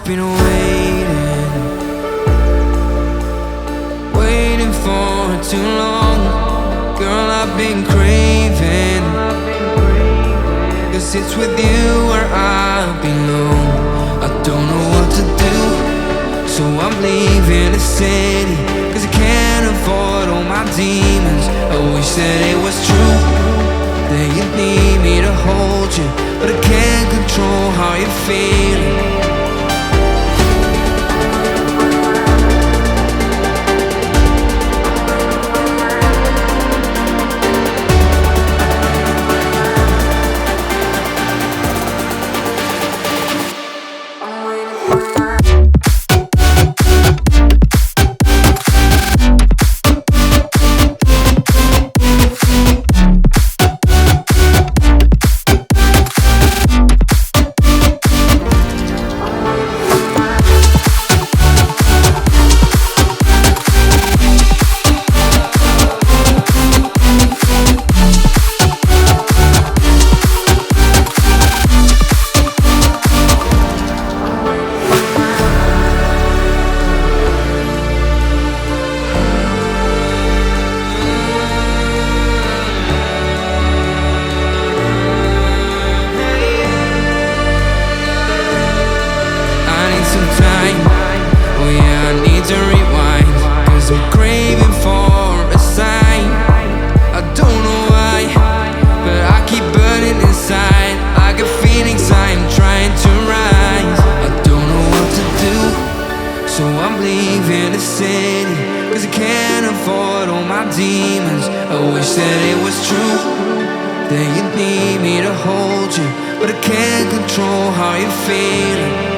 been waiting for too long. Girl, I've been craving, 'cause it's with you where I belong. I don't know what to do, so I'm leaving the city, 'cause I can't avoid all my demons. I wish that it was true, that you need me to hold you, but I can't control how you're feeling. Demons, I wish that it was true, that you need me to hold you, but I can't control how you're feeling.